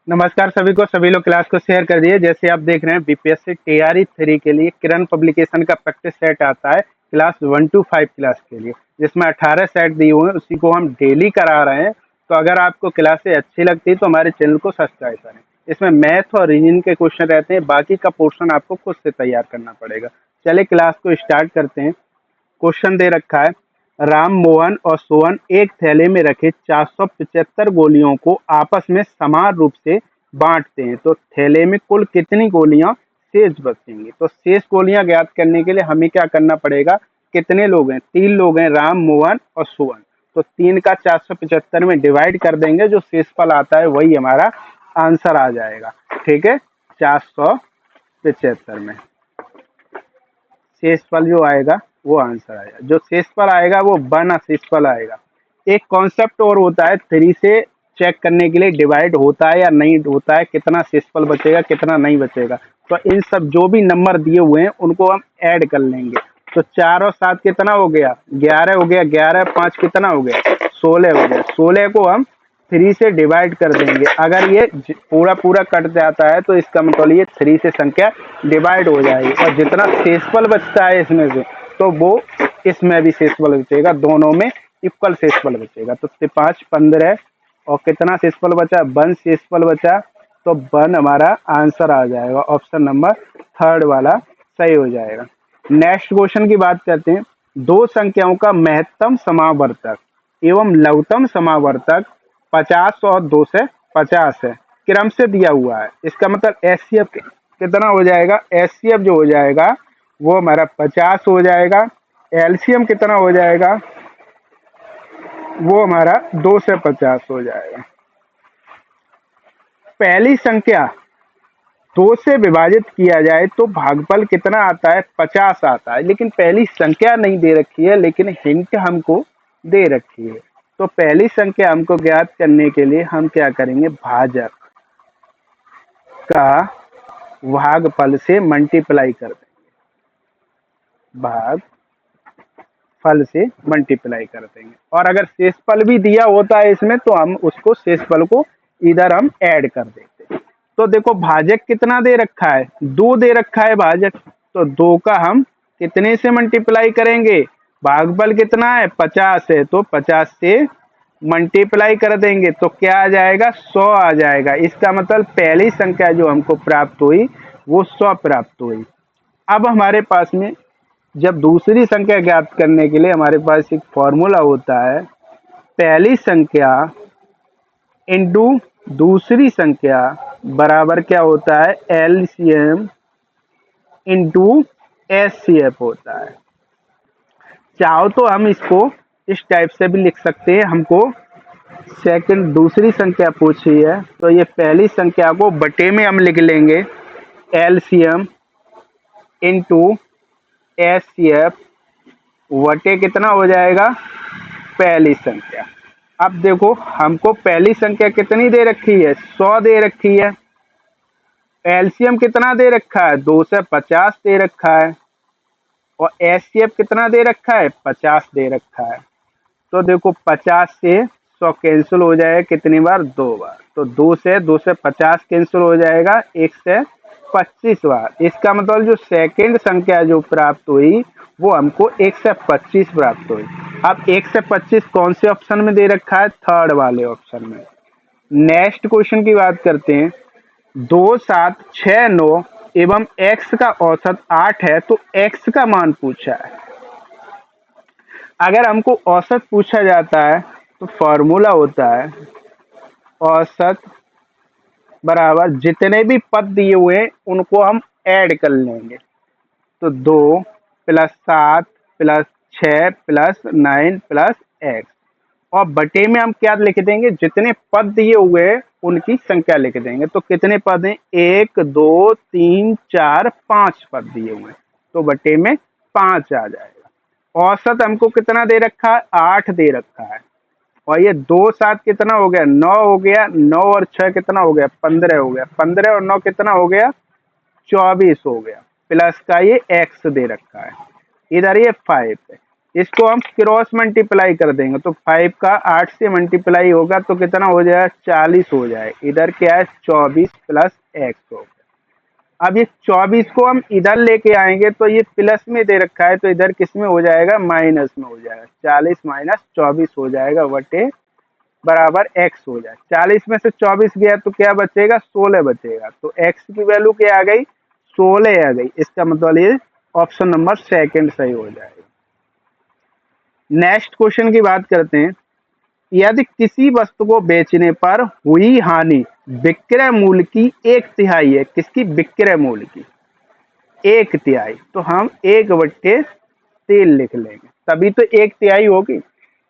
नमस्कार सभी को। सभी लोग क्लास को शेयर कर दिए। जैसे आप देख रहे हैं बीपीएससी टीआरई 3 के लिए किरण पब्लिकेशन का प्रैक्टिस सेट आता है क्लास 1 to 5 क्लास के लिए, जिसमें 18 सेट दिए हुए हैं। उसी को हम डेली करा रहे हैं। तो अगर आपको क्लासेस अच्छी लगती है तो हमारे चैनल को सब्सक्राइब करें। इसमें मैथ और रीजनिंग के क्वेश्चन रहते हैं, बाकी का पोर्शन आपको खुद से तैयार करना पड़ेगा। चलिए क्लास को स्टार्ट करते हैं। क्वेश्चन दे रखा है, राम मोहन और सोहन एक थैले में रखे 475 गोलियों को आपस में समान रूप से बांटते हैं तो थैले में कुल कितनी गोलियां शेष बचेंगी। तो शेष गोलियां ज्ञात करने के लिए हमें क्या करना पड़ेगा, कितने लोग हैं, 3 लोग हैं, राम मोहन और सोहन। तो 3 का 475 में डिवाइड कर देंगे, जो शेषफल आता है वही हमारा आंसर आ जाएगा। ठीक है, 475 में शेषफल जो आएगा वो आंसर आएगा। जो शेषफल आएगा वो बना शेषफल आएगा। एक कॉन्सेप्ट और होता है, 3 से चेक करने के लिए डिवाइड होता है या नहीं होता है, कितना शेषफल बचेगा कितना नहीं बचेगा। तो इन सब जो भी नंबर दिए हुए हैं उनको हम ऐड कर लेंगे। तो 4 और 7 कितना हो गया, 11 हो गया। 11 5 कितना हो गया, 16 हो गया। 16 को हम 3 से डिवाइड कर देंगे। अगर ये पूरा पूरा कट जाता है तो इसका मतलब ये 3 से संख्या डिवाइड हो जाएगी, और जितना शेषफल बचता है इसमें से तो वो इसमें भी शेषफल बचेगा, दोनों में इक्वल शेषफल बचेगा। तो 5 15 और कितना शेषफल बचा, 1 शेषफल बचा। तो 1 हमारा आंसर आ जाएगा। ऑप्शन नंबर 3 वाला सही हो जाएगा। नेक्स्ट क्वेश्चन की बात करते हैं। दो संख्याओं का महत्तम समावर्तक एवं लघुत्तम समावर्तक 50 और 250 है, क्रम से दिया हुआ है। इसका मतलब एचसीएफ कितना हो जाएगा, एचसीएफ जो हो जाएगा वो हमारा 50 हो जाएगा। एलसीएम कितना हो जाएगा, वो हमारा 250 हो जाएगा। पहली संख्या 2 से विभाजित किया जाए तो भागफल कितना आता है, 50 आता है। लेकिन पहली संख्या नहीं दे रखी है, लेकिन हिंट हमको दे रखी है। तो पहली संख्या हमको ज्ञात करने के लिए हम क्या करेंगे, भाजक का भागफल से मल्टीप्लाई कर देंगे। भाग फल से मल्टीप्लाई कर देंगे। और अगर शेषफल भी दिया होता है इसमें तो हम उसको शेषफल को इधर हम ऐड कर देते हैं। तो देखो भाजक कितना दे रखा है, 2 दे रखा है भाजक। तो 2 का हम कितने से मल्टीप्लाई करेंगे, भागफल कितना है 50 है, तो 50 से मल्टीप्लाई कर देंगे तो क्या आ जाएगा, 100 आ जाएगा। इसका मतलब पहली संख्या जो हमको प्राप्त हुई वो 100 प्राप्त हुई। अब हमारे पास में जब दूसरी संख्या ज्ञात करने के लिए हमारे पास एक फॉर्मूला होता है, पहली संख्या इंटू दूसरी संख्या बराबर क्या होता है, एलसीएम इंटू एचसीएफ होता है। चाहो तो हम इसको इस टाइप से भी लिख सकते हैं। हमको सेकंड दूसरी संख्या पूछी है तो ये पहली संख्या को बटे में हम लिख लेंगे, एलसीएम इंटू एचसीएफ वटे कितना हो जाएगा, पहली संख्या। अब देखो हमको पहली संख्या कितनी दे रखी है, 100 दे रखी है। एलसीएम कितना दे रखा है, 250 दे रखा है। और एचसीएफ कितना दे रखा है, 50 दे रखा है। तो देखो 50 से 100 कैंसिल हो जाएगा कितनी बार, 2 बार। तो 2 से 250 कैंसिल हो जाएगा 1 से 25 बार। इसका मतलब जो सेकंड संख्या जो प्राप्त हुई वो हमको 1 से 25 प्राप्त हुई। अब 1 से 25 कौन से ऑप्शन में दे रखा है, 3rd वाले ऑप्शन में। नेक्स्ट क्वेश्चन की बात करते हैं। 2 7 6 9 एवं x का औसत 8 है तो x का मान पूछा है। अगर हमको औसत पूछा जाता है तो फॉर्मूला होता है औसत बराबर जितने भी पद दिए हुए हैं उनको हम ऐड कर लेंगे। तो 2 plus 7 plus 6 plus 9 plus x, और बटे में हम क्या लिख देंगे, जितने पद दिए हुए हैं उनकी संख्या लिख देंगे। तो कितने पद हैं, 1 2 3 4 5 पद दिए हुए हैं तो बटे में 5 आ जाएगा। औसत हमको कितना दे रखा है, 8 दे रखा है। और ये 2 7 कितना हो गया, 9 हो गया। 9 और 6 कितना हो गया, 15 हो गया। 15 और 9 कितना हो गया, 24 हो गया। प्लस का ये x दे रखा है, इधर ये 5 है। इसको हम क्रॉस मल्टीप्लाई कर देंगे तो 5 का 8 से मल्टीप्लाई होगा तो कितना हो जाएगा, 40 हो जाए। इधर क्या है, 24 प्लस एक्स होगा। अब ये 24 को हम इधर लेके आएंगे तो ये प्लस में दे रखा है, तो इधर किस में हो जाएगा, माइनस में हो जाएगा। 40 माइनस 24 हो जाएगा बटे बराबर एक्स हो जाए। 40 में से 24 गया तो क्या बचेगा, 16 बचेगा। तो एक्स की वैल्यू क्या आ गई, 16 आ गई। इसका मतलब ये ऑप्शन नंबर सेकंड सही हो जाएगा। नेक्स्ट क्वेश्चन की बात करते हैं। यदि किसी वस्तु को बेचने पर हुई हानि विक्रय मूल्य की एक तिहाई है, किसकी, विक्रय मूल्य की एक तिहाई, तो हम 1/3 लिख लेंगे, तभी तो एक तिहाई होगी।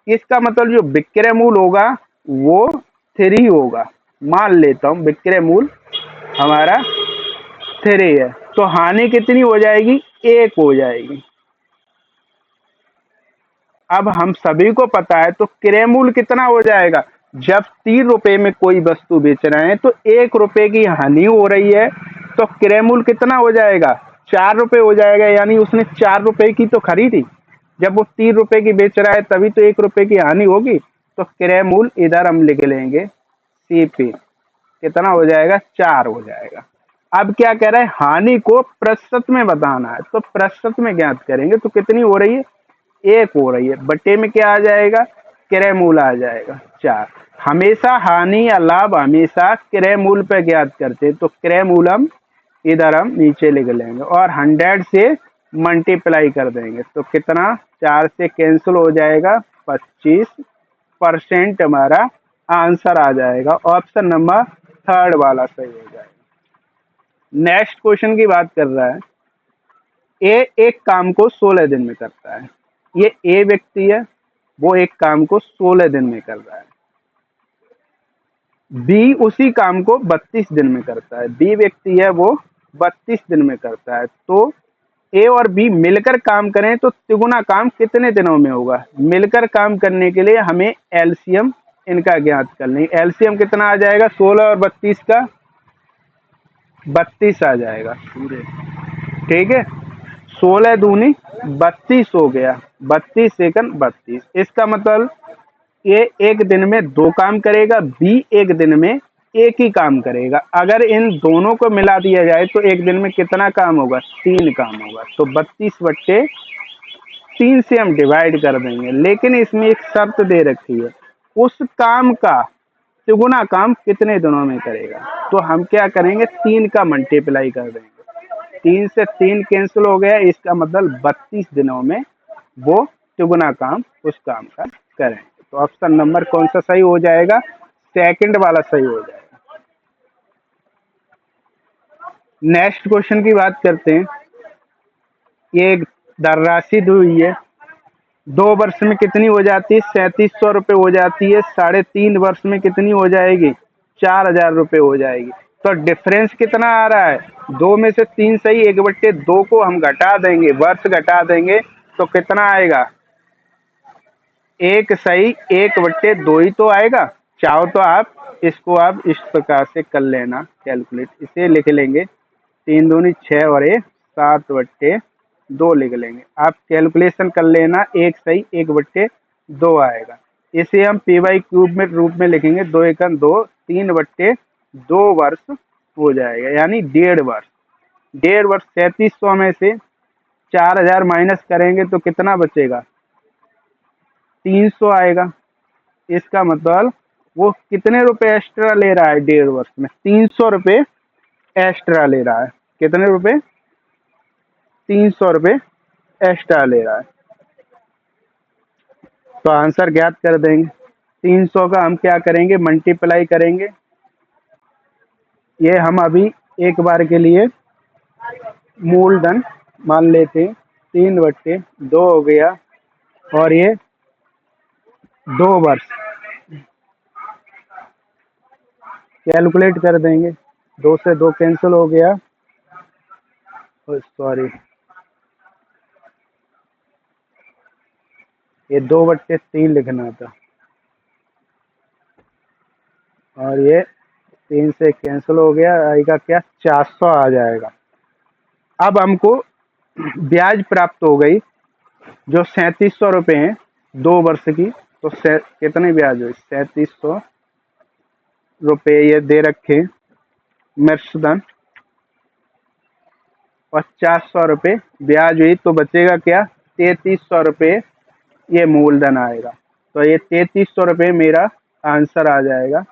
इसका मतलब जो विक्रय मूल्य होगा वो 3 होगा। मान लेता हूं विक्रय मूल्य हमारा 3 है, तो हानि कितनी हो जाएगी, 1 हो जाएगी। अब हम सभी को पता है तो क्रय मूल्य कितना हो जाएगा, जब 3 रुपए में कोई वस्तु बेच रहे हैं तो 1 रुपए की हानि हो रही है, तो क्रय मूल्य कितना हो जाएगा, 4 रुपए हो जाएगा। यानी उसने 4 रुपए की तो खरीदी, जब वो 3 रुपए की बेच रहा है तभी तो 1 रुपए की हानि होगी। तो क्रय मूल्य इधर हम लिख लेंगे सी पे, कितना हो जाएगा, 4 हो जाएगा। अब क्या कह रहा है, हानि को प्रतिशत में बताना है, तो प्रतिशत में ज्ञात करेंगे तो कितनी हो रही है, 1 हो रही है। बटे में क्या आ जाएगा, क्रय मूल्य आ जाएगा 4। हमेशा हानि या लाभ हमेशा क्रय मूल्य पे ज्ञात करते हैं, तो क्रय मूल्य हम इधर हम नीचे लिख लेंगे और 100 से मल्टीप्लाई कर देंगे तो कितना, 4 से कैंसिल हो जाएगा, 25% हमारा आंसर आ जाएगा। ऑप्शन नंबर थर्ड वाला सही हो जाएगा। नेक्स्ट क्वेश्चन की बात कर रहा है। ए एक काम को 16 दिन में करता है। ये ए व्यक्ति है, वो एक काम को 16 दिन में कर रहा है। बी उसी काम को 32 दिन में करता है। बी व्यक्ति है, वो 32 दिन में करता है। तो ए और बी मिलकर काम करें तो तिगुना काम कितने दिनों में होगा। मिलकर काम करने के लिए हमें एलसीएम इनका ज्ञात कर लें। एलसीएम कितना आ जाएगा, 16 और 32 का 32 आ जाएगा पूरे, ठीक है। 16 दूनी 32 हो गया, 32 सेकंड 32। इसका मतलब ए एक दिन में 2 काम करेगा, बी एक दिन में एक ही काम करेगा। अगर इन दोनों को मिला दिया जाए तो एक दिन में कितना काम होगा, 3 काम होगा। तो 32/3 से हम डिवाइड कर देंगे, लेकिन इसमें एक शर्त दे रखी है, उस काम का तिगुना काम कितने दिनों में करेगा। तो हम क्या करेंगे, 3 का मल्टीप्लाई कर देंगे। 3 से 3 कैंसिल हो गया, इसका मतलब 32 दिनों में वो तिगुना काम उस काम का करेंगे। तो ऑप्शन नंबर कौन सा सही हो जाएगा, सेकंड वाला सही हो जाएगा। नेक्स्ट क्वेश्चन की बात करते हैं। ये एक धनराशि दी हुई है, 2 वर्ष में कितनी हो जाती है, 3700 रुपये हो जाती है। 3.5 वर्ष में कितनी हो जाएगी, 4000 रुपये हो जाएगी। तो डिफरेंस कितना आ रहा है, 2 में से 3 सही, 1/2 को हम घटा देंगे, वर्ष घटा देंगे तो कितना आएगा, 1 सही 1/2 ही तो आएगा। चाहो तो आप इसको आप इस प्रकार से कर लेना कैलकुलेट, इसे लिख लेंगे 3 दूनी 6 और 1 7/2 लिख लेंगे। आप कैलकुलेशन कर लेना, 1 सही 1/2 आएगा। इसे हम पी वाई क्यूब में रूप में लिखेंगे, 2 एकम 2, 3/2 वर्ष हो जाएगा, यानी 1.5 वर्ष। 1.5 वर्ष 3700 में से 4000 माइनस करेंगे तो कितना बचेगा, 300 आएगा। इसका मतलब वो कितने रुपए एक्स्ट्रा ले रहा है, 1.5 वर्ष में 300 रुपये एक्स्ट्रा ले रहा है। कितने रुपए, 300 रुपये एक्स्ट्रा ले रहा है। तो आंसर ज्ञात कर देंगे। 300 का हम क्या करेंगे, मल्टीप्लाई करेंगे। ये हम अभी एक बार के लिए मूलधन मान लेते हैं, 3/2 हो गया और ये 2 वर्ष। कैलकुलेट कर देंगे, 2 से 2 कैंसिल हो गया, सॉरी ये 2/3 लिखना था और ये 3 से कैंसिल हो गया, आएगा क्या, 400 आ जाएगा। अब हमको ब्याज प्राप्त हो गई जो 3700 रुपये हैं 2 वर्ष की, तो कितने ब्याज हुई? 3700 रुपये ये दे रखे मृक्षधन, 50 सौ रुपये ब्याज हुई, तो बचेगा क्या? 3300 रुपये ये मूलधन आएगा। तो ये 3300 रुपये मेरा आंसर आ जाएगा।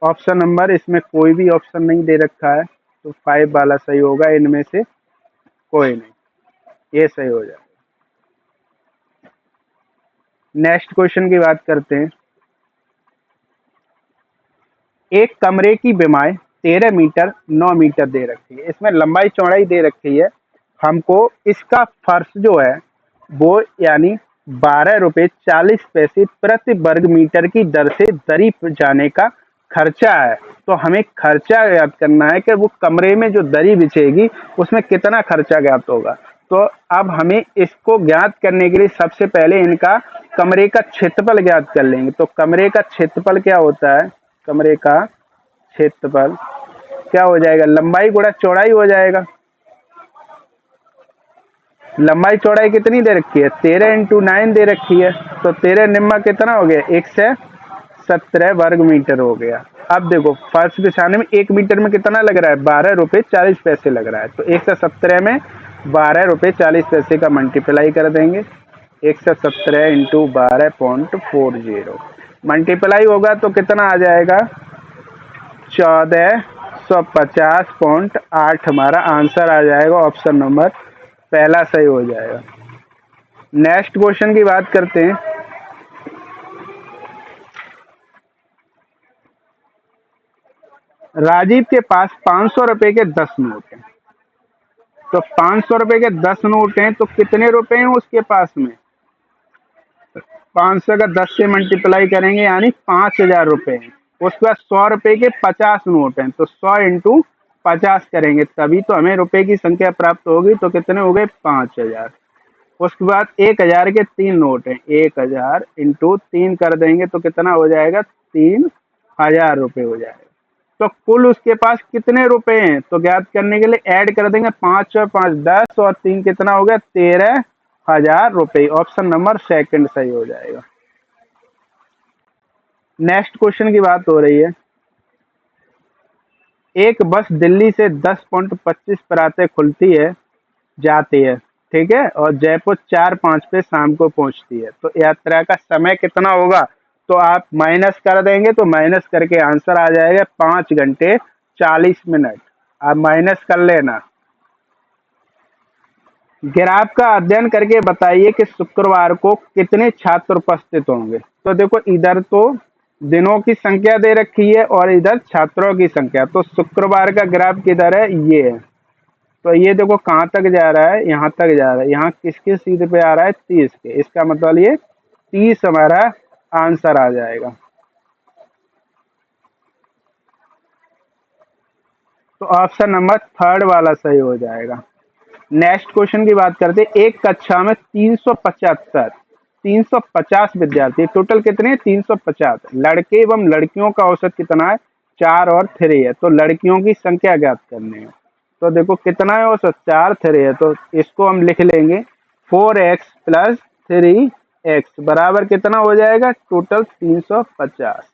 ऑप्शन नंबर, इसमें कोई भी ऑप्शन नहीं दे रखा है, तो 5 वाला सही होगा, इनमें से कोई नहीं, ये सही हो जाएगा। नेक्स्ट क्वेश्चन की बात करते हैं। एक कमरे की विमाएं 13 मीटर 9 मीटर दे रखी है, इसमें लंबाई चौड़ाई दे रखी है, हमको इसका फर्श जो है वो यानी 12 रुपये 40 पैसे प्रति वर्ग मीटर की दर से दरी पर जाने का खर्चा है। तो हमें खर्चा ज्ञात करना है कि वो कमरे में जो दरी बिछेगी उसमें कितना खर्चा ज्ञात होगा। तो अब हमें इसको ज्ञात करने के लिए सबसे पहले इनका कमरे का क्षेत्रफल ज्ञात कर लेंगे। तो कमरे का क्षेत्रफल क्या होता है? कमरे का क्षेत्रफल क्या हो जाएगा? लंबाई गुणा चौड़ाई हो जाएगा। लंबाई चौड़ाई कितनी दे रखी है? 13 × 9 दे रखी है, तो 13 निम्मा कितना हो गया? 117 वर्ग मीटर हो गया। अब देखो फर्श बिछाने में 1 मीटर में कितना लग रहा है? 12 रुपये 40 पैसे लग रहा है। तो 117 में 12 रुपये 40 पैसे का मल्टीप्लाई कर देंगे। 117 × 12.40 मल्टीप्लाई होगा तो कितना आ जाएगा? 1450.8 हमारा आंसर आ जाएगा। ऑप्शन नंबर पहला सही हो जाएगा। नेक्स्ट क्वेश्चन की बात करते हैं। राजीव के पास 500 रुपए के 10 नोट हैं। तो 500 रुपए के 10 नोट हैं, तो कितने रुपए हैं उसके पास में? 500 का 10 से मल्टीप्लाई करेंगे यानी 5000 रुपए हैं। उसके बाद 100 रुपए के 50 नोट हैं, तो 100 × 50 करेंगे तभी तो हमें रुपए की संख्या प्राप्त होगी। तो कितने हो गए? 5000। उसके बाद 1000 के 3 नोट हैं, 1000 × 3 कर देंगे तो कितना हो जाएगा? 3000 रुपये हो जाएगा। तो कुल उसके पास कितने रुपए हैं? तो ज्ञात करने के लिए ऐड कर देंगे, 5 और 5 10 और 3 कितना हो गया? 13,000 रुपये। ऑप्शन नंबर सेकंड सही हो जाएगा। नेक्स्ट क्वेश्चन की बात हो रही है। एक बस दिल्ली से 10.25 पर आते खुलती है जाती है, ठीक है, और जयपुर 4:05 पे शाम को पहुंचती है। तो यात्रा का समय कितना होगा? तो आप माइनस कर देंगे, तो माइनस करके आंसर आ जाएगा 5 घंटे 40 मिनट। आप माइनस कर लेना। ग्राफ का अध्ययन करके बताइए कि शुक्रवार को कितने छात्र उपस्थित होंगे। तो देखो इधर तो दिनों की संख्या दे रखी है और इधर छात्रों की संख्या। तो शुक्रवार का ग्राफ किधर है? ये है। तो ये देखो कहाँ तक जा रहा है? यहाँ तक जा रहा है। यहाँ किसके सीध पे आ रहा है? 30 के। इसका मतलब ये 30 हमारा आंसर आ जाएगा। तो ऑप्शन नंबर थर्ड वाला सही हो जाएगा। नेक्स्ट क्वेश्चन की बात करते हैं। एक कक्षा में 350 विद्यार्थी, टोटल कितने हैं? 350। लड़के एवं लड़कियों का औसत कितना है? 4 और 3 है। तो लड़कियों की संख्या ज्ञात करनी है। तो देखो कितना है औसत? 4 3 है। तो इसको हम लिख लेंगे 4x + 3x बराबर कितना हो जाएगा? टोटल 350।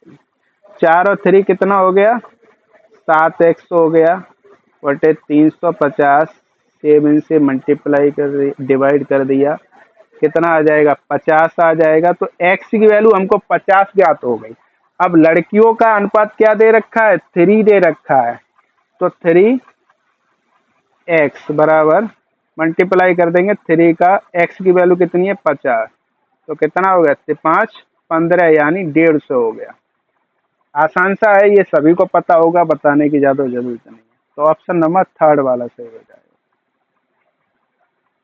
4 और 3 कितना हो गया? 7x हो गया बटे 350। 7 से मल्टीप्लाई कर डिवाइड कर दिया, कितना आ जाएगा? 50 आ जाएगा। तो x की वैल्यू हमको 50 ज्ञात हो गई। अब लड़कियों का अनुपात क्या दे रखा है? 3 दे रखा है। तो 3x बराबर मल्टीप्लाई कर देंगे 3 का, x की वैल्यू कितनी है? 50। तो कितना हो गया? 5 15 यानी 150 हो गया। आसान सा है, ये सभी को पता होगा, बताने की ज्यादा जरूरत नहीं है। तो ऑप्शन नंबर थर्ड वाला सही हो जाएगा।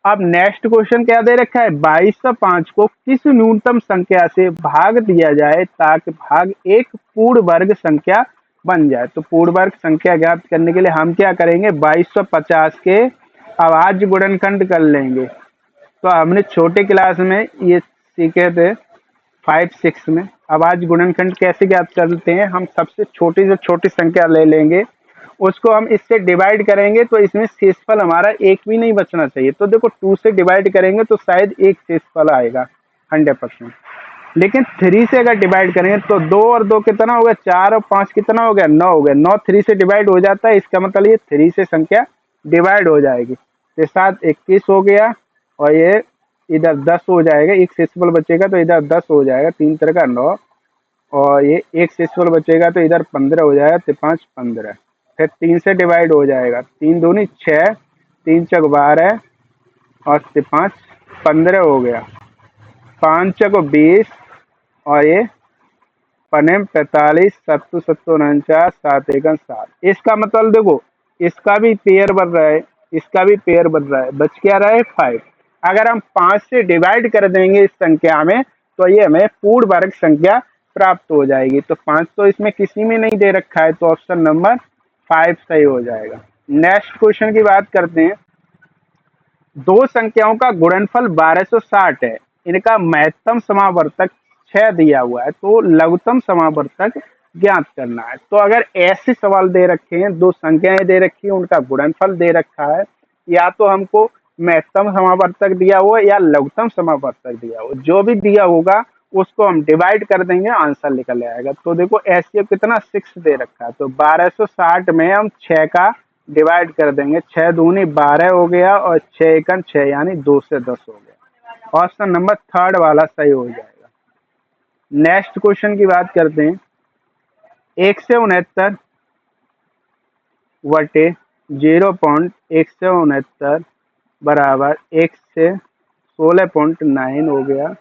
अब नेक्स्ट क्वेश्चन क्या दे रखा है? 2205 को किस न्यूनतम संख्या से भाग दिया जाए ताकि भाग एक पूर्ण वर्ग संख्या बन जाए। तो पूर्ण वर्ग संख्या ज्ञात करने के लिए हम क्या करेंगे? 2250 के अभाज्य गुणनखंड कर लेंगे। तो हमने छोटे क्लास में ये सीखे थे 5 6 में। अभाज्य गुणनखंड कैसे ज्ञात करते हैं? हम सबसे छोटी से छोटी संख्या ले लेंगे उसको हम इससे डिवाइड करेंगे तो इसमें शेषफल हमारा एक भी नहीं बचना चाहिए। तो देखो 2 से डिवाइड करेंगे तो शायद एक शेषफल आएगा 100%। लेकिन 3 से अगर डिवाइड करेंगे तो 2 और 2 कितना हो गया, 4 और 5 कितना हो गया, 9 हो गया। 9 3 से डिवाइड हो जाता है, इसका मतलब ये 3 से संख्या डिवाइड हो जाएगी। तो 7 21 हो गया और ये इधर 10 हो जाएगा। एक शेषफल बचेगा तो इधर 10 हो जाएगा, 3 3 का 9 और ये एक शेषफल बचेगा तो इधर 15 हो जाएगा, 5 15। फिर 3 से डिवाइड हो जाएगा, 3 दूनी 6, 3 चक 12 और 5 15 हो गया, 5 चक 20 और ये पनेम 45, 7 7 49, 7 एकम 7। इसका मतलब देखो इसका भी पेयर बन रहा है, इसका भी पेयर बन रहा है, बच क्या रहा है 5। अगर हम 5 से डिवाइड कर देंगे इस संख्या में तो ये हमें पूर्ण वर्ग संख्या प्राप्त हो जाएगी। तो 5 तो इसमें किसी में नहीं दे रखा है, तो ऑप्शन नंबर 5 सही हो जाएगा। नेक्स्ट क्वेश्चन की बात करते हैं। दो संख्याओं का गुणनफल 1260 है, इनका महत्तम समावर्तक 6 दिया हुआ है, तो लघुत्तम समावर्तक ज्ञात करना है। तो अगर ऐसे सवाल दे रखे हैं, दो संख्याएं दे रखी हैं, उनका गुणनफल दे रखा है, या तो हमको महत्तम समावर्तक दिया हुआ या लघुत्तम समावर्तक दिया हुआ, जो भी दिया होगा उसको हम डिवाइड कर देंगे, आंसर निकल आएगा। तो देखो ऐसे कितना 6 दे रखा है, तो 1260 में हम 6 का डिवाइड कर देंगे, 6 दूनी 12 हो गया और 6 एकम 6 यानी 2 से 10 हो गया। ऑप्शन नंबर थर्ड वाला सही हो जाएगा। नेक्स्ट क्वेश्चन की बात करते हैं। 169 बटे 0.169 बराबर 1 से 16.9 हो गया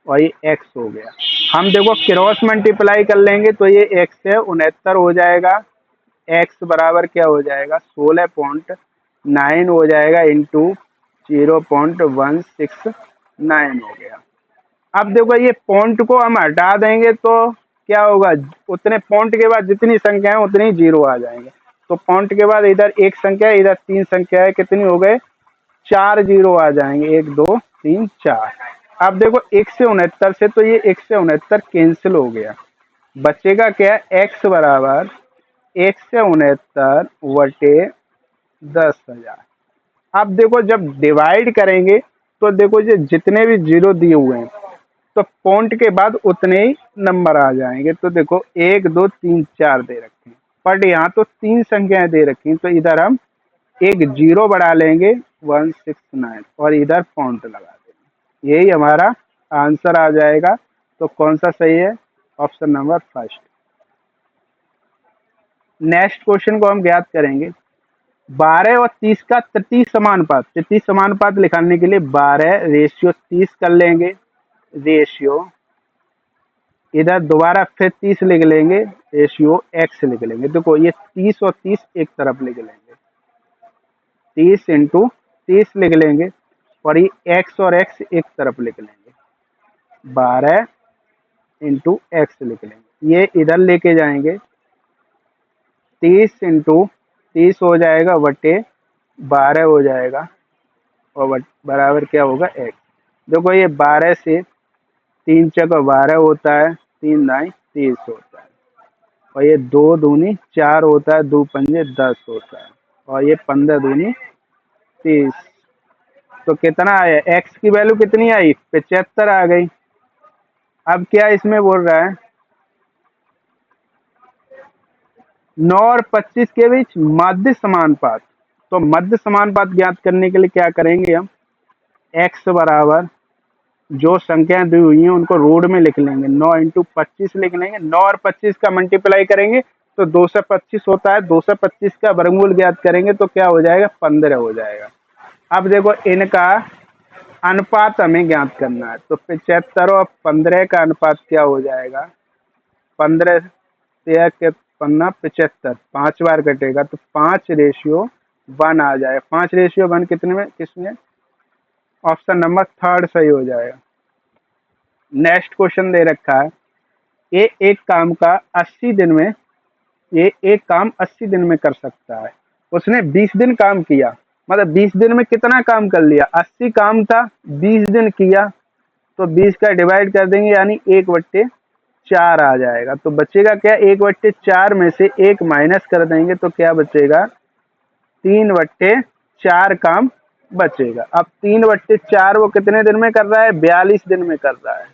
और ये एक्स हो गया। हम देखो क्रॉस मल्टीप्लाई कर लेंगे तो ये 169 हो जाएगा, एक्स बराबर क्या हो जाएगा 16.9 हो जाएगा इंटू 0.169 हो गया। अब देखो ये पॉइंट को हम हटा देंगे तो क्या होगा, उतने पॉइंट के बाद जितनी संख्या है उतनी जीरो आ जाएंगे। तो पॉइंट के बाद इधर एक संख्या है, इधर 3 संख्या है, कितनी हो गए 4 जीरो आ जाएंगे, 1 2 3 4। अब देखो 169 से तो ये 169 कैंसिल हो गया, बचेगा क्या एक्स बराबर 169 बटे 10,000। अब देखो जब डिवाइड करेंगे तो देखो ये जितने भी जीरो दिए हुए हैं तो पॉइंट के बाद उतने ही नंबर आ जाएंगे। तो देखो 1 2 3 4 दे रखे हैं, बट यहाँ तो 3 संख्याएं दे रखी हैं, तो इधर हम एक जीरो बढ़ा लेंगे 169 और इधर पॉइंट लगा देंगे, यही हमारा आंसर आ जाएगा। तो कौन सा सही है, option number first. Next question को हम ज्ञात करेंगे। 12 और 30 का तृतीय समानुपात, तृतीय समानुपात लिखाने के लिए 12 रेशियो 30 कर लेंगे, रेशियो इधर दोबारा फिर 30 लिख लेंगे, रेशियो एक्स लिख लेंगे। देखो ये 30 और 30 एक तरफ लिख लेंगे, 30 इंटू 30 लिख लेंगे और ये एक्स और एक्स एक तरफ लिख लेंगे, 12 इंटू एक्स लिख लेंगे। ये इधर लेके जाएंगे, 30 इंटू 30 हो जाएगा बटे 12 हो जाएगा और बराबर क्या होगा एक्स। देखो ये 12 से 3 चक 12 होता है, 3 दाई 30 होता है और ये 2 दूनी 4 होता है, 2 पंजे 10 होता है और ये 15 दूनी 30। तो कितना आया, एक्स की वैल्यू कितनी आई 75 आ गई। अब क्या इसमें बोल रहा है 9 और 25 के बीच माध्य समानुपात। तो मध्य समानुपात ज्ञात करने के लिए क्या करेंगे हम, x बराबर जो संख्याएं दी हुई हैं उनको रोड में लिख लेंगे, 9 इंटू 25 लिख लेंगे। 9 और 25 का मल्टीप्लाई करेंगे तो 2 से 25 होता है, 2 से 25 का वर्गमूल ज्ञात करेंगे तो क्या हो जाएगा 15 हो जाएगा। अब देखो इनका अनुपात हमें ज्ञात करना है, तो 75 और 15 का अनुपात क्या हो जाएगा, 15 से के 15 75, 5 बार कटेगा तो 5:1 आ जाएगा। 5:1 कितने में, किसमें, ऑप्शन नंबर थर्ड सही हो जाएगा। नेक्स्ट क्वेश्चन दे रखा है, ये एक काम का 80 दिन में, ये एक काम 80 दिन में कर सकता है, उसने 20 दिन काम किया, मतलब 20 दिन में कितना काम कर लिया, 80 काम था 20 दिन किया, तो 20 का डिवाइड कर देंगे यानी 1/80 4 आ जाएगा। तो बचेगा क्या, 1/4 में से 1 माइनस कर देंगे तो क्या बचेगा, 3/4 काम बचेगा। अब 3/4 वो कितने दिन में कर रहा है, 42 दिन में कर रहा है।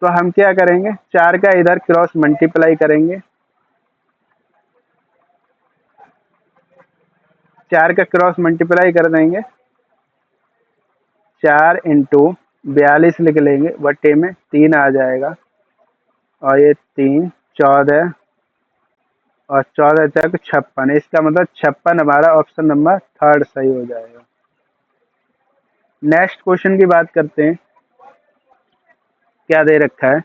तो हम क्या करेंगे, 4 का इधर क्रॉस मल्टीप्लाई करेंगे, 4 का क्रॉस मल्टीप्लाई कर देंगे, 4 इंटू 42 लिख लेंगे, बट्टे में 3 आ जाएगा, और ये 3 14 और 14 तक 56, इसका मतलब 56 हमारा ऑप्शन नंबर थर्ड सही हो जाएगा। नेक्स्ट क्वेश्चन की बात करते हैं, क्या दे रखा है।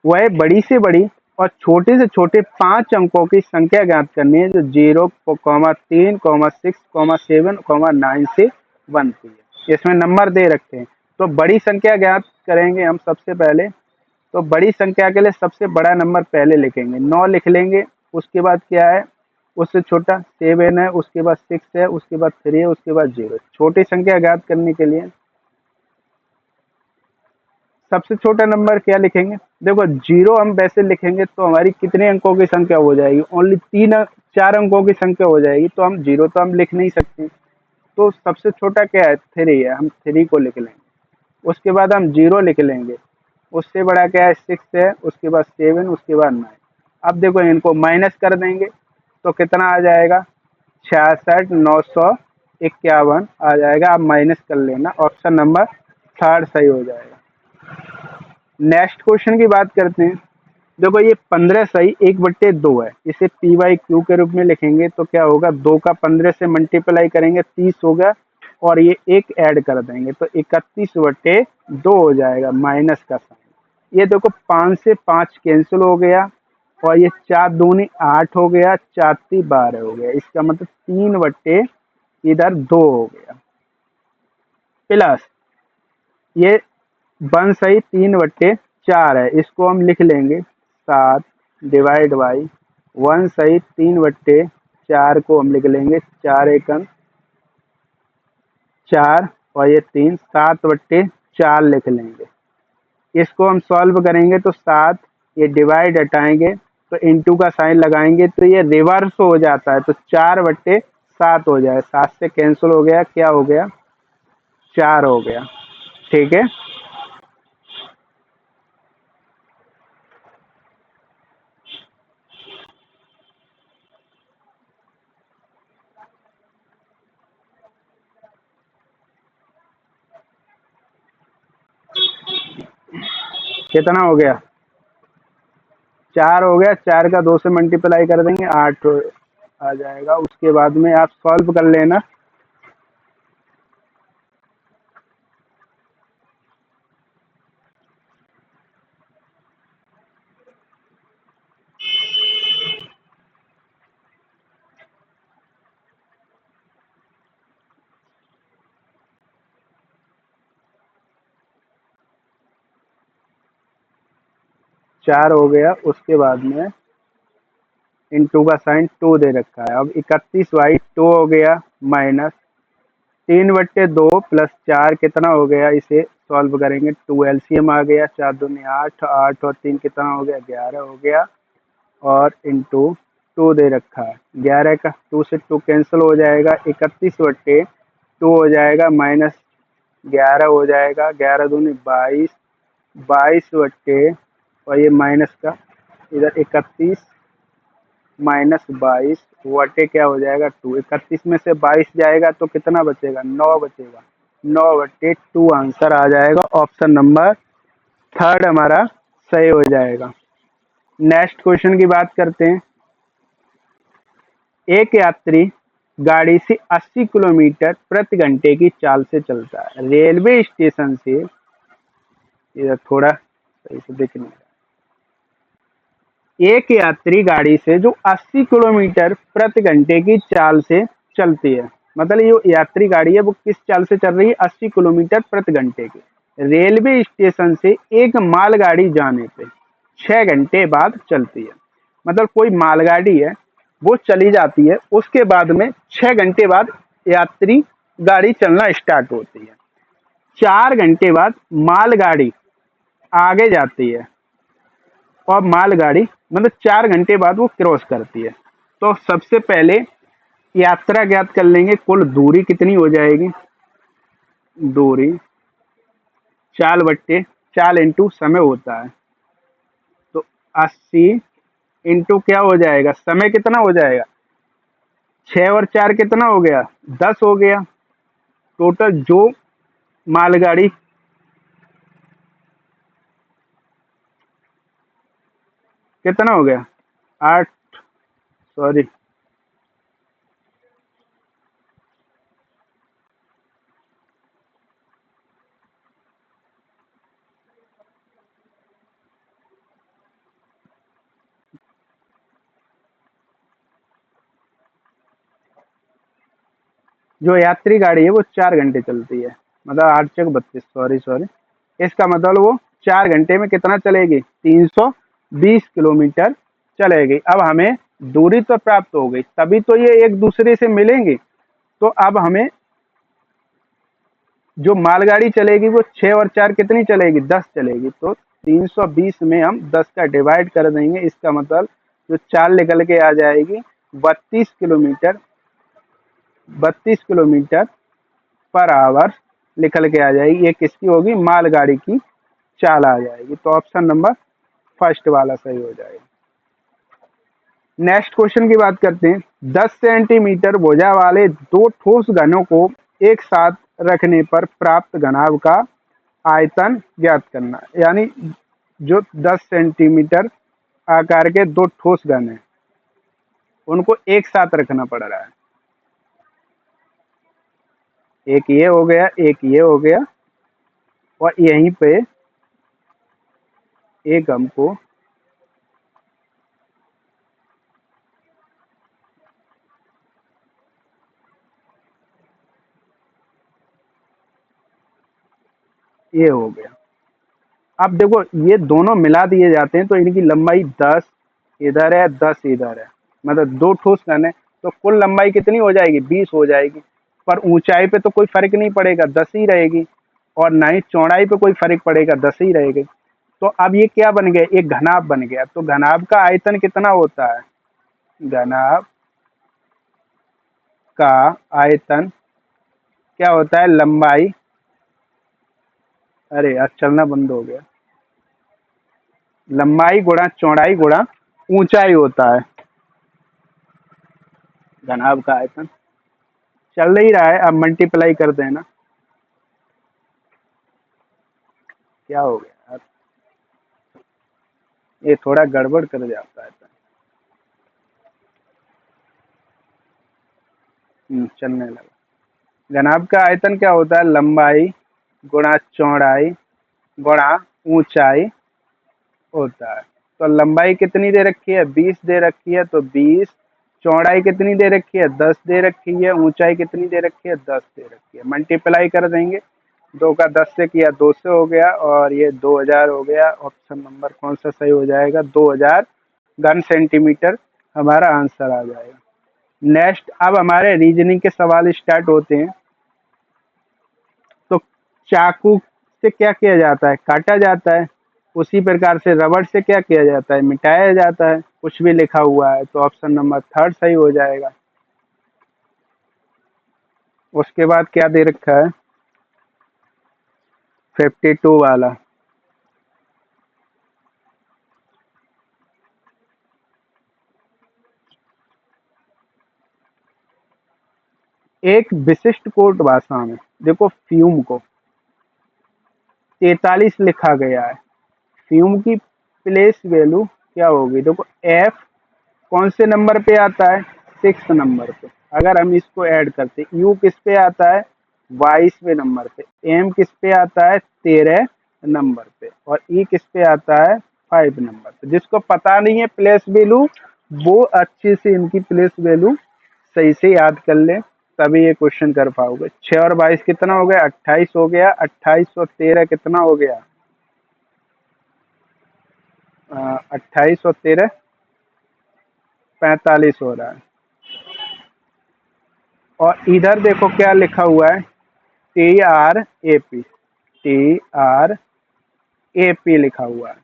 वह बड़ी से बड़ी और छोटे से छोटे 5 अंकों की संख्या ज्ञात करनी है जो 0, 3, 6, 7, 9 से बनती है। इसमें नंबर दे रखे हैं, तो बड़ी संख्या ज्ञात करेंगे हम सबसे पहले। तो बड़ी संख्या के लिए सबसे बड़ा नंबर पहले लिखेंगे, 9 लिख लेंगे। उसके बाद क्या है, उससे छोटा 7 है, उसके बाद 6 है, उसके बाद 3 है, उसके बाद 0। छोटी संख्या ज्ञात करने के लिए सबसे छोटा नंबर क्या लिखेंगे, देखो 0 हम वैसे लिखेंगे तो हमारी कितने अंकों की संख्या हो जाएगी, ओनली 4 अंकों की संख्या हो जाएगी। तो हम 0 तो हम लिख नहीं सकते, तो सबसे छोटा क्या है, 3 है, हम 3 को लिख लेंगे। उसके बाद हम 0 लिख लेंगे, उससे बड़ा क्या है, 6 है, उसके बाद 7, उसके बाद 9। अब देखो इनको माइनस कर देंगे तो कितना आ जाएगा, 66,951 आ जाएगा। आप माइनस कर लेना, ऑप्शन नंबर थर्ड सही हो जाएगा। नेक्स्ट क्वेश्चन की बात करते हैं। देखो ये 15 सही 1/2 है, इसे p/q के रूप में लिखेंगे तो क्या होगा, 2 का 15 से मल्टीप्लाई करेंगे 30 होगा, और ये एक ऐड कर देंगे तो 31/2 हो जाएगा, माइनस का साइन। ये देखो 5 से 5 कैंसिल हो गया, और ये 4 दूनी 8 हो गया, 4 ती 12 हो गया। इसका मतलब 3/2 हो गया, प्लस ये 1 सही 3/4 है, इसको हम लिख लेंगे 7 डिवाइड बाई 1 सही 3/4 को हम लिख लेंगे 4 एकम 4, और ये 3 7/4 लिख लेंगे। इसको हम सॉल्व करेंगे तो 7, ये डिवाइड हटाएंगे तो इंटू का साइन लगाएंगे तो ये रिवर्स हो जाता है, तो 4/7 हो जाए, 7 से कैंसिल हो गया, क्या हो गया, 4 हो गया। ठीक है, कितना हो गया, 4 हो गया। 4 का 2 से मल्टीप्लाई कर देंगे, 8 आ जाएगा। उसके बाद में आप सॉल्व कर लेना। 4 हो गया, उसके बाद में इंटू का साइन 2 दे रखा है। अब 31/2 हो गया, माइनस 3/2 प्लस 4 कितना हो गया, इसे सॉल्व करेंगे 2 एलसीएम आ गया, 4 दूनी 8, 8 और 3 कितना हो गया, 11 हो गया, और इंटू 2 दे रखा है। 11 का 2 से 2 कैंसिल हो जाएगा, 31/2 हो जाएगा, माइनस 11 हो जाएगा, 11 दूनी 22, 22/, और ये माइनस का इधर 31 माइनस 22 क्या हो जाएगा, 2। 31 में से 22 जाएगा तो कितना बचेगा, 9 बचेगा, 9/2 आंसर आ जाएगा। ऑप्शन नंबर थर्ड हमारा सही हो जाएगा। नेक्स्ट क्वेश्चन की बात करते हैं। एक यात्री गाड़ी से 80 किलोमीटर प्रति घंटे की चाल से चलता है, रेलवे स्टेशन से, इधर थोड़ा सही से देखने, एक यात्री गाड़ी से जो 80 किलोमीटर प्रति घंटे की चाल से चलती है, मतलब ये यात्री गाड़ी है वो किस चाल से चल रही है, 80 किलोमीटर प्रति घंटे की, रेलवे स्टेशन से एक मालगाड़ी जाने पे 6 घंटे बाद चलती है। मतलब कोई मालगाड़ी है वो चली जाती है, उसके बाद में 6 घंटे बाद यात्री गाड़ी चलना स्टार्ट होती है। 4 घंटे बाद मालगाड़ी आगे जाती है और मालगाड़ी मतलब 4 घंटे बाद वो क्रॉस करती है। तो सबसे पहले यात्रा ज्ञात कर लेंगे, कुल दूरी कितनी हो जाएगी। दूरी चाल बट्टे चाल इंटू समय होता है, तो 80 इंटू क्या हो जाएगा, समय कितना हो जाएगा, 6 और 4 कितना हो गया, 10 हो गया। टोटल जो मालगाड़ी कितना हो गया, 8, सॉरी, जो यात्री गाड़ी है वो 4 घंटे चलती है, मतलब 8 चक 32, सॉरी सॉरी, इसका मतलब वो 4 घंटे में कितना चलेगी, 320 किलोमीटर चलेगी। अब हमें दूरी तो प्राप्त हो गई, तभी तो ये एक दूसरे से मिलेंगे। तो अब हमें जो मालगाड़ी चलेगी वो 6 और 4 कितनी चलेगी, 10 चलेगी। तो 320 में हम 10 का डिवाइड कर देंगे, इसका मतलब जो चाल निकल के आ जाएगी 32 किलोमीटर, 32 किलोमीटर पर आवर निकल के आ जाएगी। ये किसकी होगी, मालगाड़ी की चाल आ जाएगी। तो ऑप्शन नंबर फर्स्ट वाला सही हो जाएगा। नेक्स्ट क्वेश्चन की बात करते हैं। 10 सेंटीमीटर भुजा वाले दो ठोस घनों को एक साथ रखने पर प्राप्त घनाभ का आयतन ज्ञात करना। यानी जो 10 सेंटीमीटर आकार के दो ठोस घन हैं उनको एक साथ रखना पड़ रहा है। एक ये हो गया, एक ये हो गया, और यहीं पे एक हमको ये हो गया। अब देखो ये दोनों मिला दिए जाते हैं तो इनकी लंबाई 10 इधर है, 10 इधर है, मतलब दो ठोस घन है, तो कुल लंबाई कितनी हो जाएगी, 20 हो जाएगी। पर ऊंचाई पे तो कोई फर्क नहीं पड़ेगा, 10 ही रहेगी, और ना ही चौड़ाई पे कोई फर्क पड़ेगा, 10 ही रहेगी। तो अब ये क्या बन गया, एक घनाभ बन गया। तो घनाभ का आयतन कितना होता है, घनाभ का आयतन क्या होता है, लंबाई, अरे यार चलना बंद हो गया, लंबाई गुणा चौड़ाई गुणा ऊंचाई होता है घनाभ का आयतन। चल नहीं रहा है, अब मल्टीप्लाई कर देना। क्या हो गया यार, ये थोड़ा गड़बड़ कर जाता है। चलने लगा। घनाभ का आयतन क्या होता है, लंबाई गुणा चौड़ाई गुणा ऊंचाई होता है। तो लंबाई कितनी दे रखी है, 20 दे रखी है, तो 20, चौड़ाई कितनी दे रखी है, 10 दे रखी है, ऊंचाई कितनी दे रखी है, 10 दे रखी है। मल्टीप्लाई कर देंगे, 2 का 10 से किया 2 से हो गया, और ये 2000 हो गया। ऑप्शन नंबर कौन सा सही हो जाएगा, 2000 घन सेंटीमीटर हमारा आंसर आ जाएगा। नेक्स्ट अब हमारे रीजनिंग के सवाल स्टार्ट होते हैं। तो चाकू से क्या किया जाता है, काटा जाता है। उसी प्रकार से रबड़ से क्या किया जाता है, मिटाया जाता है। कुछ भी लिखा हुआ है, तो ऑप्शन नंबर थर्ड सही हो जाएगा। उसके बाद क्या दे रखा है, 52 वाला। एक विशिष्ट कोट भाषा में देखो फ्यूम को 43 लिखा गया है। फ्यूम की प्लेस वैल्यू क्या होगी, देखो एफ कौन से नंबर पे आता है, 6 नंबर पे। अगर हम इसको ऐड करते, यू किस पे आता है, 22वें नंबर पे, एम किस पे आता है, 13 नंबर पे, और ई किस पे आता है, 5 नंबर पे। जिसको पता नहीं है प्लेस वैल्यू, वो अच्छे से इनकी प्लेस वैल्यू सही से याद कर ले, तभी ये क्वेश्चन कर पाओगे। 6 और 22 कितना हो गया, 28 हो गया। 28 और 13 कितना हो गया, 28 और 13 45 हो रहा है। और इधर देखो क्या लिखा हुआ है, TRAP, TRAP लिखा हुआ है।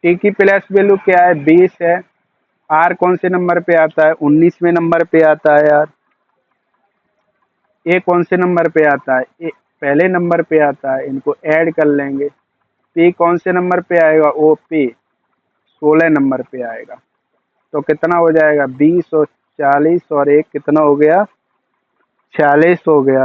टी की प्लस वैल्यू क्या है, 20 है। आर कौन से नंबर पे आता है, 19वें नंबर पे आता है यार। ए कौन से नंबर पे आता है, ए पहले नंबर पे आता है, इनको ऐड कर लेंगे। पी कौन से नंबर पे आएगा, ओ पी 16 नंबर पे आएगा। तो कितना हो जाएगा, 20 और 40 और एक कितना हो गया, 46 हो गया।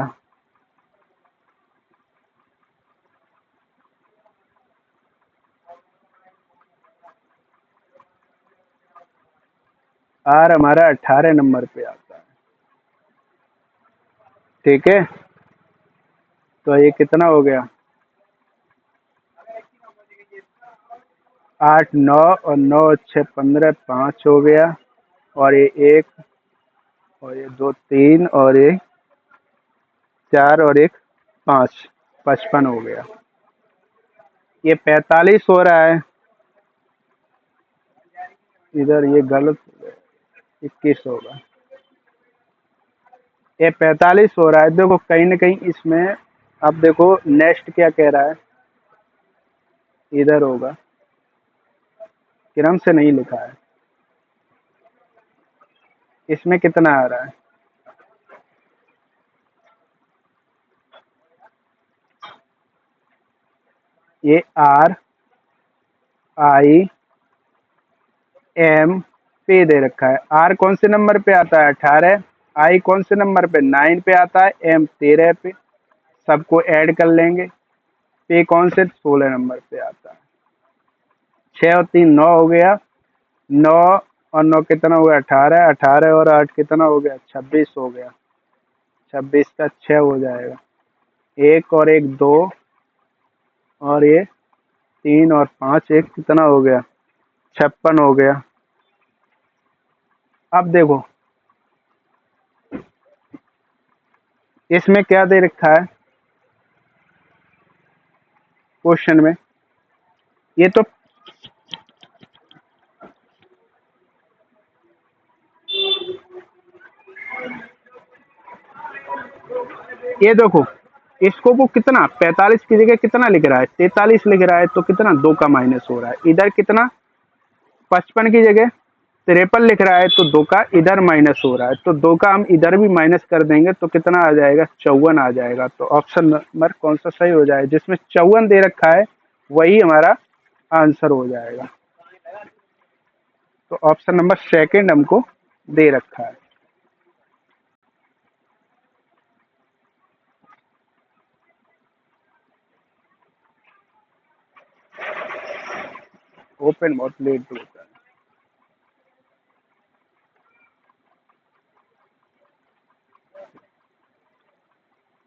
आर हमारा 18 नंबर पे आता है। ठीक है, तो ये कितना हो गया, 8 9 और 9 6 15 5 हो गया। और ये एक और ये दो 3 और ये 4 और एक 5, 55 हो गया। ये 45 हो रहा है, इधर ये गलत, 21 होगा। ये 45 हो रहा है। देखो कहीं ना कहीं इसमें, अब देखो नेक्स्ट क्या कह रहा है, इधर होगा, क्रम से नहीं लिखा है। इसमें कितना आ रहा है, ये आर आई एम पे दे रखा है। आर कौन से नंबर पे आता है, 18। आई कौन से नंबर पे, 9 पे आता है। एम 13 पे। सबको ऐड कर लेंगे। पे कौन से, 16 नंबर पे आता है। 6 और 3 9 हो गया। 9 और 9 कितना हो गया, 18। 18 और 8 कितना हो गया, 26 हो गया। 26 का 6 हो जाएगा। एक और एक 2 और ये 3 और 5 एक कितना हो गया, 56 हो गया। अब देखो इसमें क्या दे रखा है क्वेश्चन में, ये तो ये देखो, इसको वो कितना 45 की जगह कितना लिख रहा है, 43 लिख रहा है। तो कितना 2 का माइनस हो रहा है। इधर कितना 55 की जगह 53 लिख रहा है, तो 2 का इधर माइनस हो रहा है। तो 2 का हम इधर भी माइनस कर देंगे तो कितना आ जाएगा, 54 आ जाएगा। तो ऑप्शन नंबर कौन सा सही हो जाएगा, जिसमें 54 दे रखा है वही हमारा आंसर हो जाएगा। तो ऑप्शन नंबर सेकंड हमको दे रखा है। ओपन बहुत लेट होता है।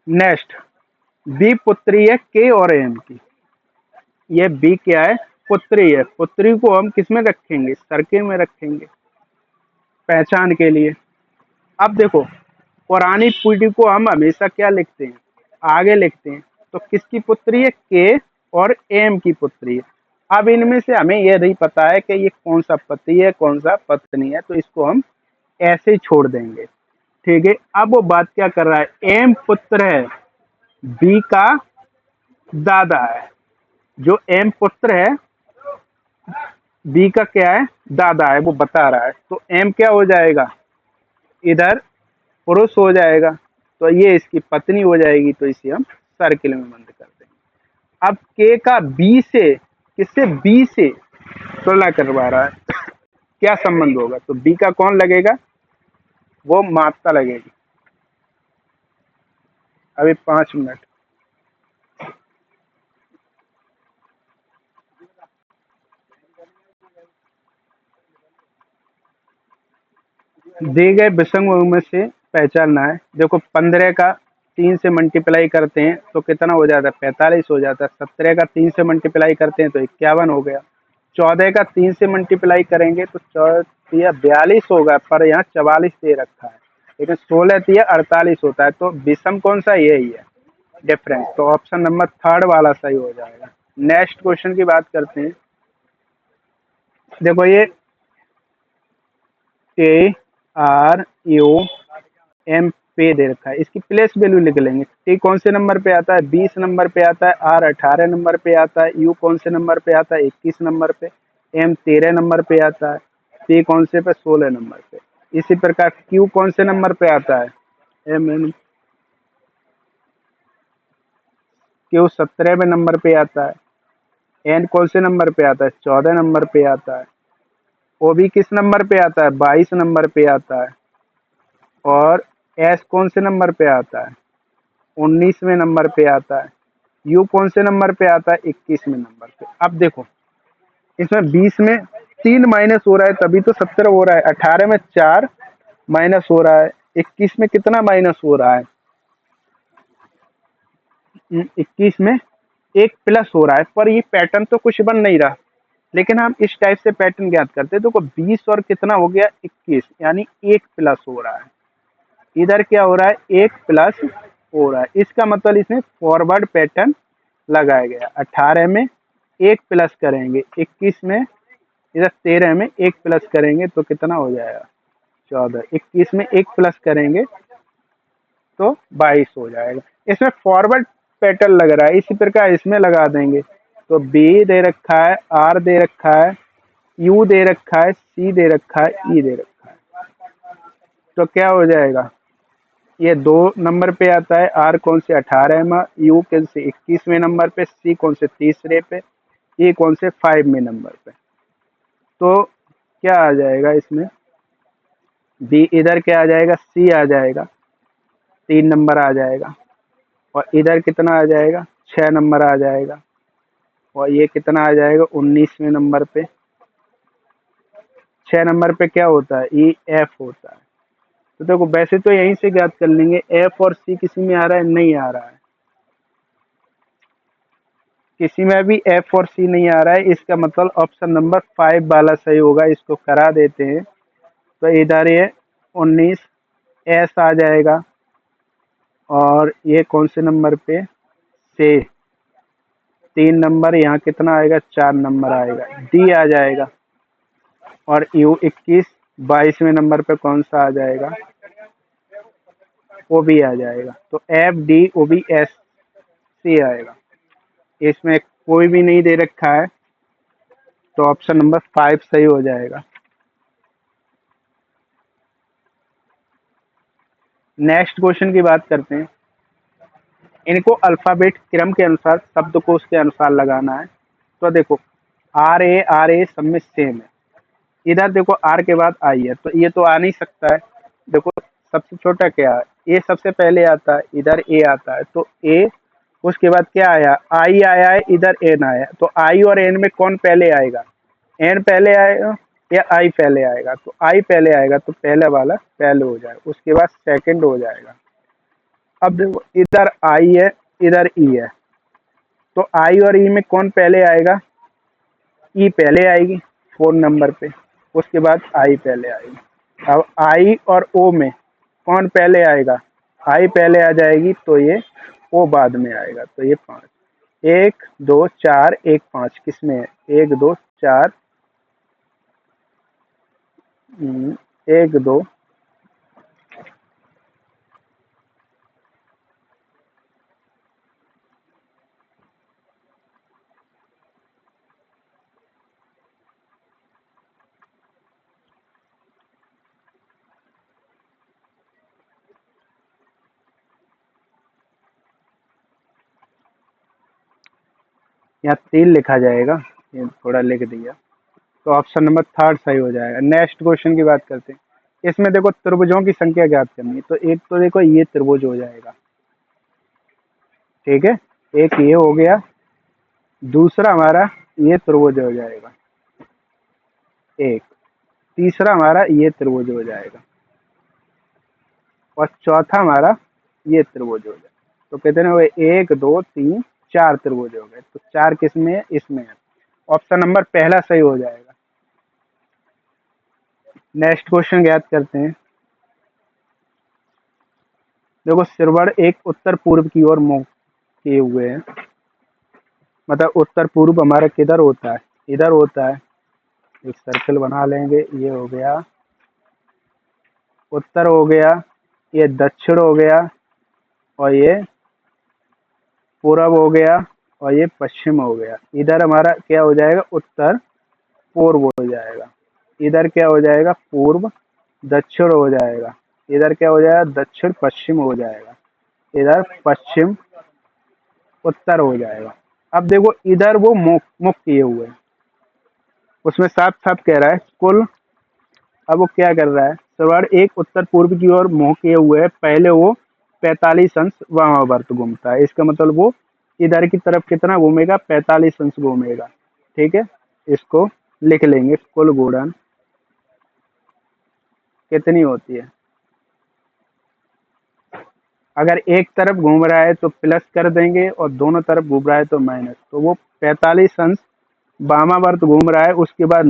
नेक्स्ट, बी पुत्री है के और एम की। ये बी क्या है, पुत्री है। पुत्री को हम किस में रखेंगे, सर्किल में रखेंगे पहचान के लिए। अब देखो पुरानी पीढ़ी को हम हमेशा क्या लिखते हैं, आगे लिखते हैं। तो किसकी पुत्री है, के और एम की पुत्री है। अब इनमें से हमें यह नहीं पता है कि ये कौन सा पति है कौन सा पत्नी है, तो इसको हम ऐसे ही छोड़ देंगे। ठीक है, अब वो बात क्या कर रहा है, एम पुत्र है, बी का दादा है। जो एम पुत्र है, बी का क्या है, दादा है, वो बता रहा है। तो एम क्या हो जाएगा, इधर पुरुष हो जाएगा। तो ये इसकी पत्नी हो जाएगी। तो इसे हम सर्किल में बंद कर देंगे। अब के का बी से, किससे, बी से तुलना करवा रहा है, क्या संबंध होगा। तो बी का कौन लगेगा, वो माता लगेगी। अभी 5 मिनट। दिए गए विषम में से पहचानना है। देखो 15 का 3 से मल्टीप्लाई करते हैं तो कितना हो जाता है, 45 हो जाता है। 17 का 3 से मल्टीप्लाई करते हैं तो 51 हो गया। 14 का 3 से मल्टीप्लाई करेंगे तो 42 होगा, पर यहाँ 44 दे रखा है। लेकिन 16 48 होता है। तो विषम कौन सा, यही है डिफरेंस। तो ऑप्शन नंबर थर्ड वाला सही हो जाएगा। नेक्स्ट क्वेश्चन की बात करते हैं। देखो ये A R U M पे दे रखा है, इसकी प्लेस वैल्यू लिख लेंगे। टी कौन से नंबर पे आता है, 20 नंबर पे आता है। आर 18 नंबर पे आता है। यू कौन से नंबर पे आता है, 21 नंबर पे। एम 13 नंबर पे आता है। पी कौन से पे, 16 नंबर पे। इसी प्रकार क्यू कौन से नंबर पे आता है, एम एन क्यू 17वें नंबर पे आता है। एन कौन से नंबर पे आता है, 14 नंबर पे आता है। ओ भी किस नंबर पे आता है, 22 नंबर पे आता है। और एस कौन से नंबर पे आता है, 19वें नंबर पे आता है। यू कौन से नंबर पे आता है, 21वें नंबर पे। अब देखो इसमें 20 में 3 माइनस हो रहा है तभी तो 17 हो रहा है। 18 में 4 माइनस हो रहा है। 21 में कितना माइनस हो रहा है, 21 में 1 प्लस हो रहा है। पर ये पैटर्न तो कुछ बन नहीं रहा, लेकिन हम इस टाइप से पैटर्न ज्ञात करते हैं। देखो 20 और कितना हो गया, 21, यानी 1 प्लस हो रहा है। इधर क्या हो रहा है, 1 प्लस हो रहा है। इसका मतलब इसमें फॉरवर्ड पैटर्न लगाया गया। 18 में 1 प्लस करेंगे, 21 में, इधर 13 में 1 प्लस करेंगे तो कितना हो जाएगा, 14। 21 में 1 प्लस करेंगे तो 22 हो जाएगा। इसमें फॉरवर्ड पैटर्न लग रहा है, इसी प्रकार इसमें लगा देंगे। तो बी दे रखा है, आर दे रखा है, यू दे रखा है, सी दे रखा है, ई दे रखा है। तो क्या हो जाएगा, ये 2 नंबर पे आता है। आर कौन से, 18 में। यू कौन से, 21वें नंबर पे। सी कौन से, 30वें पे। ई कौन से, 5वें नंबर पे। तो क्या आ जाएगा इसमें, बी इधर क्या आ जाएगा, सी आ जाएगा, 3 नंबर आ जाएगा। और इधर कितना आ जाएगा, 6 नंबर आ जाएगा। और ये कितना आ जाएगा, 19वें नंबर पे। 6 नंबर पे क्या होता है, ई एफ होता है। तो देखो वैसे तो यहीं से ज्ञात कर लेंगे। एफ और सी किसी में आ रहा है, नहीं आ रहा है। किसी में भी एफ और सी नहीं आ रहा है, इसका मतलब ऑप्शन नंबर 5 वाला सही होगा। इसको करा देते हैं। तो इधर ये 19 एस आ जाएगा। और ये कौन से नंबर पे, से 3 नंबर, यहाँ कितना आएगा, 4 नंबर आएगा। डी आ जाएगा। और यू 21 22वें नंबर पे कौन सा आ जाएगा, ओ बी आ जाएगा। तो F D O B S C आएगा। इसमें कोई भी नहीं दे रखा है, तो ऑप्शन नंबर 5 सही हो जाएगा। नेक्स्ट क्वेश्चन की बात करते हैं। इनको अल्फाबेट क्रम के अनुसार, शब्दकोश के अनुसार लगाना है। तो देखो आर ए सब में सेम है। इधर देखो आर के बाद आई है, तो ये तो आ नहीं सकता है। देखो सबसे छोटा क्या है, ए सबसे पहले आता है, इधर ए आता है। तो ए, उसके बाद क्या आया, आई आया है, इधर एन आया है। तो आई और एन में कौन पहले आएगा, एन पहले आएगा या आई पहले आएगा। तो आई पहले आएगा, तो पहले वाला पहले हो जाएगा, उसके बाद सेकंड हो जाएगा। अब देखो इधर आई है, इधर ई है। तो आई और ई में कौन पहले आएगा, ई पहले आएगी 4 नंबर पे, उसके बाद आई पहले आएगी। अब आई और ओ में कौन पहले आएगा, आई पहले आ जाएगी, तो ये ओ बाद में आएगा। तो ये 5, 1 2 4 1 5 किसमें है, 1 2 4, 1 2, यहाँ 3 लिखा जाएगा, ये थोड़ा लिख दिया। तो ऑप्शन नंबर 3 सही हो जाएगा। नेक्स्ट क्वेश्चन की बात करते हैं। इसमें देखो त्रिभुजों की संख्या ज्ञात करनी है। तो एक तो देखो ये त्रिभुज हो जाएगा, ठीक है, एक ये हो गया। दूसरा हमारा ये त्रिभुज हो जाएगा एक। तीसरा हमारा ये त्रिभुज हो जाएगा। और चौथा हमारा ये त्रिभुज हो जाएगा। तो कितने हुए, 1 2 3 4 त्रिभुज हो गए। तो 4 किस में है, इसमें है। ऑप्शन नंबर पहला सही हो जाएगा। नेक्स्ट क्वेश्चन ज्ञात करते हैं। देखो सिरवड़ एक उत्तर पूर्व की ओर मुंह किए हुए हैं। मतलब उत्तर पूर्व हमारा किधर होता है, इधर होता है। एक सर्कल बना लेंगे, ये हो गया उत्तर, हो गया। ये दक्षिण हो गया, और ये पूरब हो गया, और ये पश्चिम हो गया। इधर हमारा क्या हो जाएगा, उत्तर पूर्व हो जाएगा। इधर क्या हो जाएगा, पूर्व दक्षिण हो जाएगा। इधर क्या हो जाएगा, दक्षिण पश्चिम हो जाएगा। इधर पश्चिम उत्तर हो जाएगा। अब देखो इधर वो मुख किए हुए हैं, उसमें साफ साफ कह रहा है कुल। अब वो क्या कर रहा है, सवार एक उत्तर पूर्व की ओर मुंह किए हुए है, पहले वो 45 अंश वामावर्त घूमता है। इसका मतलब वो इधर की तरफ कितना घूमेगा, 45 अंश घूमेगा। ठीक है, इसको लिख लेंगे, कुल घूर्णन कितनी होती है। अगर एक तरफ घूम रहा है तो प्लस कर देंगे, और दोनों तरफ घूम रहा है तो माइनस। तो वो 45 अंश वामावर्त घूम रहा है, उसके बाद